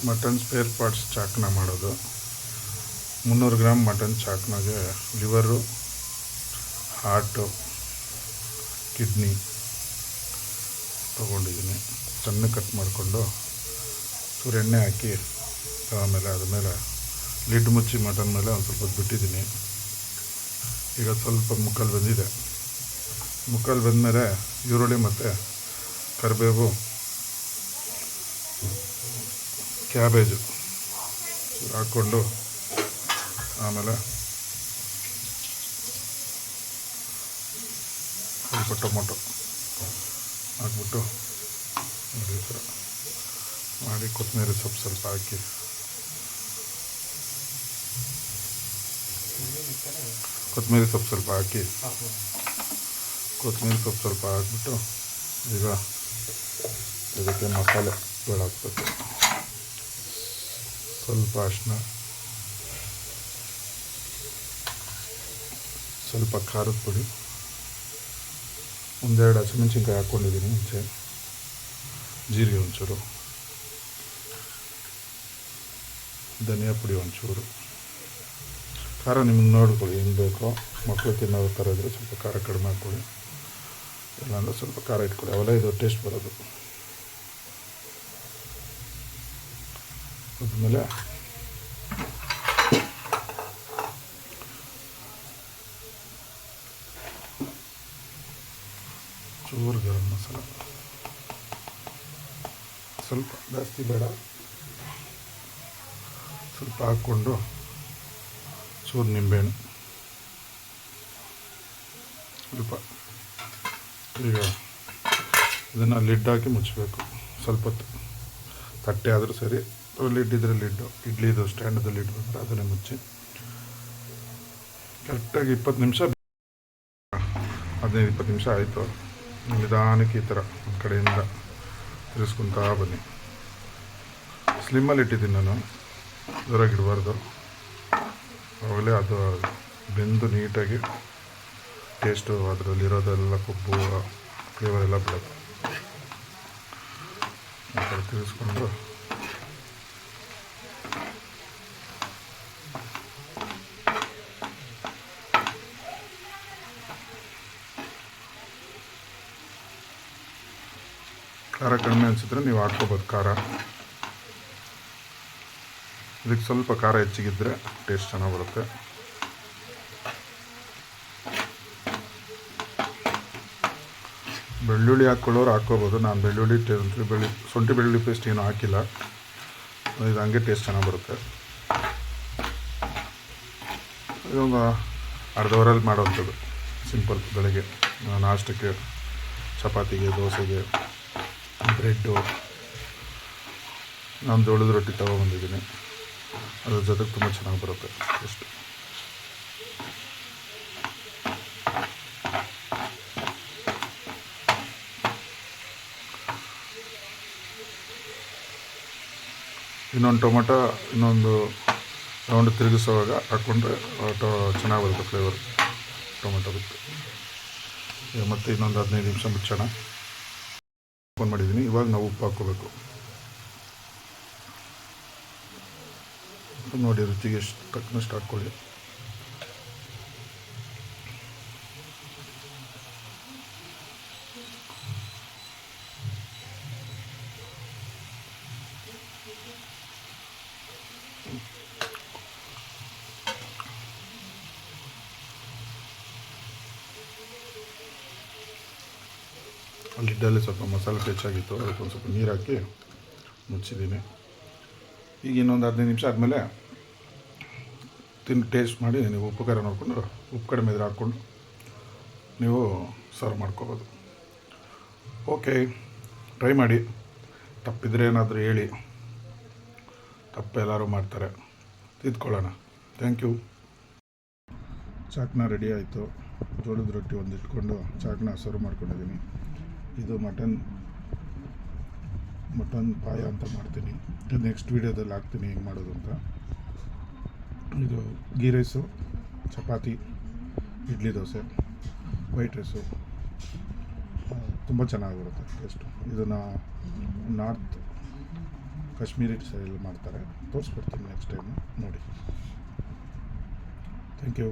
Mutton spare parts ಚಾಕ್ನ ಮಾಡೋದು. 300 gram mutton ಚಾಕ್ನಾಗೆ ಲಿವರು, ಹಾರ್ಟು, ಕಿಡ್ನಿ ತೊಗೊಂಡಿದ್ದೀನಿ. ಸಣ್ಣ ಕಟ್ ಮಾಡಿಕೊಂಡು ಚೂರು ಎಣ್ಣೆ ಹಾಕಿ ಆಮೇಲೆ ಅದ್ರ ಮೇಲೆ ಲಿಡ್ ಮುಚ್ಚಿ ಮಟನ್ ಮೇಲೆ ಒಂದು ಸ್ವಲ್ಪ ಬಿಟ್ಟಿದ್ದೀನಿ. ಈಗ ಸ್ವಲ್ಪ ಮುಕ್ಕಲ್ಲಿ ಬೆಂದಿದೆ. ಮುಕ್ಕಲ್ಲಿ ಬೆಂದಮೇಲೆ ಈರುಳ್ಳಿ ಮತ್ತು ಕರಿಬೇವು, ಕ್ಯಾಬೇಜು ಹಾಕ್ಕೊಂಡು ಆಮೇಲೆ ಸ್ವಲ್ಪ ಟೊಮೊಟೊ ಹಾಕ್ಬಿಟ್ಟು ಈ ಥರ ಮಾಡಿ ಕೊತ್ತಂಬರಿ ಸೊಪ್ಪು ಸ್ವಲ್ಪ ಹಾಕಿ ಕೊತ್ತಂಬರಿ ಸೊಪ್ಪು ಸ್ವಲ್ಪ ಹಾಕ್ಬಿಟ್ಟು ಈಗ ಇದಕ್ಕೆ ಮಸಾಲೆ ಹಾಕ್ಬೇಕು. ಸ್ವಲ್ಪ ಅರಿಶಿನ, ಸ್ವಲ್ಪ ಖಾರದ ಪುಡಿ, ಒಂದೆರಡು ಹಸಿಮೆಣಸಿನ್ಕಾಯಿ ಹಾಕ್ಕೊಂಡಿದ್ದೀನಿ ಮುಂಚೆ, ಜೀರಿಗೆ ಒಂಚೂರು, ಧನಿಯಾ ಪುಡಿ ಒಂಚೂರು. ಖಾರ ನಿಮ್ಗೆ ನೋಡ್ಕೊಳ್ಳಿ ಹೆಂಗೆ ಬೇಕೋ. ಮಕ್ಕಳು ತಿನ್ನೋ ಥರ ಇದ್ದರೆ ಸ್ವಲ್ಪ ಖಾರ ಕಡಿಮೆ ಹಾಕ್ಕೊಳ್ಳಿ, ಇಲ್ಲಾಂದರೆ ಸ್ವಲ್ಪ ಖಾರ ಇಟ್ಕೊಳ್ಳಿ. ಅವೆಲ್ಲ ಇದು ಟೇಸ್ಟ್ ಬರೋದು. ಆದಮೇಲೆ ಚೂರು ಗರಂ ಮಸಾಲ, ಸ್ವಲ್ಪ ಜಾಸ್ತಿ ಬೇಡ, ಸ್ವಲ್ಪ ಹಾಕ್ಕೊಂಡು ಚೂರು ನಿಂಬೆಹಣ್ಣು ಸ್ವಲ್ಪ. ಈಗ ಇದನ್ನು ಲಿಡ್ ಹಾಕಿ ಮುಚ್ಚಬೇಕು ಸ್ವಲ್ಪ ಹೊತ್ತು. ತಟ್ಟೆ ಆದರೂ ಸರಿ, ಲಿಡ್ ಇದ್ದರೆ ಲಿಡ್ಡು, ಇಡ್ಲಿದು ಸ್ಟ್ಯಾಂಡದು ಲಿಡ್ ಬಂದರೆ ಅದನ್ನೇ ಮುಚ್ಚಿ ಕರೆಕ್ಟಾಗಿ 20 ನಿಮಿಷ, 15-20 ನಿಮಿಷ ಆಯಿತು. ನಿಧಾನಕ್ಕೆ ಈ ಥರ ಒಂದು ಕಡೆಯಿಂದ ತಿರ್ಸ್ಕೊತಾ ಬನ್ನಿ. ಸ್ಲಿಮ್ಮಲ್ಲಿ ಇಟ್ಟಿದ್ದೀನಿ ನಾನು, ಜೋರಾಗಿ ಇಡಬಾರ್ದು. ಆವಾಗಲೇ ಅದು ಬೆಂದು ನೀಟಾಗಿ ಟೇಸ್ಟು ಅದರಲ್ಲಿರೋದೆಲ್ಲ ಕೊಬ್ಬು ಫ್ಲೇವರ್ ಎಲ್ಲ ಬಿಡುತ್ತೆ. ಆ ಥರ ತಿರ್ಸ್ಕೊಂಡು ಖಾರ ಕಡಿಮೆ ಅನಿಸಿದ್ರೆ ನೀವು ಹಾಕ್ಕೋಬೋದು ಖಾರ. ಇದಕ್ಕೆ ಸ್ವಲ್ಪ ಖಾರ ಹೆಚ್ಚಿಗಿದ್ರೆ ಟೇಸ್ಟ್ ಚೆನ್ನಾಗಿ ಬರುತ್ತೆ. ಬೆಳ್ಳುಳ್ಳಿ ಹಾಕ್ಕೊಳ್ಳೋರು ಹಾಕ್ಕೋಬೋದು. ನಾನು ಶುಂಠಿ ಬೆಳ್ಳುಳ್ಳಿ ಪೇಸ್ಟ್ ಏನೂ ಹಾಕಿಲ್ಲ. ಇದು ಹಂಗೆ ಟೇಸ್ಟ್ ಚೆನ್ನಾಗಿ ಬರುತ್ತೆ. ಇದೊಂದು ಅರ್ಧ ಅವರಲ್ಲಿ ಮಾಡೋವಂಥದ್ದು, ಸಿಂಪಲ್. ಬೆಳಗ್ಗೆ ನಾಷ್ಟಕ್ಕೆ, ಚಪಾತಿಗೆ, ದೋಸೆಗೆ, ಬ್ರೆಡ್ಡು. ನಾನು ಜೋಳದ ರೊಟ್ಟಿ ತೊಗೊಬಂದಿದ್ದೀನಿ, ಅದ್ರ ಜೊತೆಗೆ ತುಂಬ ಚೆನ್ನಾಗಿ ಬರುತ್ತೆ ಟೇಸ್ಟ್. ಇನ್ನೊಂದು ಟೊಮೊಟೊ ಇನ್ನೊಂದು ರೌಂಡ್ ತಿರುಗಿಸುವಾಗ ಹಾಕ್ಕೊಂಡ್ರೆ ಚೆನ್ನಾಗಿ ಬರುತ್ತೆ ಫ್ಲೇವರ್ ಟೊಮೊಟೊ ಬಿಟ್ಟು. ಮತ್ತು ಇನ್ನೊಂದು 15 ನಿಮಿಷ ಮುಚ್ಚೋಣ. ಓಪನ್ ಮಾಡಿದ್ದೀನಿ. ಇವಾಗ ನಾವು ಉಪ್ಪು ಹಾಕ್ಕೋಬೇಕು. ನೋಡಿ, ರುಚಿಗೆ ಎಷ್ಟು ತಕ್ಕನಷ್ಟು ಹಾಕ್ಕೊಳ್ಳಿ. ಲಿಡ್ಡಲ್ಲಿ ಸ್ವಲ್ಪ ಮಸಾಲೆ ಹೆಚ್ಚಾಗಿತ್ತು, ಅದಕ್ಕೊಂದು ಸ್ವಲ್ಪ ನೀರು ಹಾಕಿ ಮುಚ್ಚಿದ್ದೀನಿ. ಈಗ ಇನ್ನೊಂದು 15 ನಿಮಿಷ ಆದಮೇಲೆ ಟೇಸ್ಟ್ ಮಾಡಿ ನೀವು ಉಪ್ಪು ಖಾರ ನೋಡಿಕೊಂಡು, ಉಪ್ಪು ಕಡಿಮೆ ಇದ್ರೆ ಹಾಕ್ಕೊಂಡು ನೀವು ಸರ್ವ್ ಮಾಡ್ಕೋಬೋದು. ಓಕೆ, ಟ್ರೈ ಮಾಡಿ. ತಪ್ಪಿದ್ರೆ ಏನಾದರೂ ಹೇಳಿ. ತಪ್ಪೆಲ್ಲರೂ ಮಾಡ್ತಾರೆ, ತಿದ್ಕೊಳ್ಳೋಣ. Thank you. ಚಾಕ್ನ ರೆಡಿ ಆಯಿತು. ಜೋಳದ ರೊಟ್ಟಿ ಒಂದು ಇಟ್ಕೊಂಡು ಚಾಕ್ನ ಸರ್ವ್ ಮಾಡ್ಕೊಂಡಿದ್ದೀನಿ. ಇದು ಮಟನ್ ಪಾಯ ಅಂತ ಮಾಡ್ತೀನಿ. ನೆಕ್ಸ್ಟ್ ವೀಡಿಯೋದಲ್ಲಿ ಹಾಕ್ತೀನಿ ಹೆಂಗೆ ಮಾಡೋದು ಅಂತ. ಇದು ghee rice, chapati, idli, dosa, white rice ತುಂಬ ಚೆನ್ನಾಗಿರುತ್ತೆ ಟೇಸ್ಟು. ಇದನ್ನು ನಾರ್ತ್ ಕಾಶ್ಮೀರಿ ಸ್ಟೈಲ್ ಮಾಡ್ತಾರೆ, ತೋರಿಸ್ಕೊಡ್ತೀನಿ ನೆಕ್ಸ್ಟ್ ಟೈಮು ನೋಡಿ. Thank you.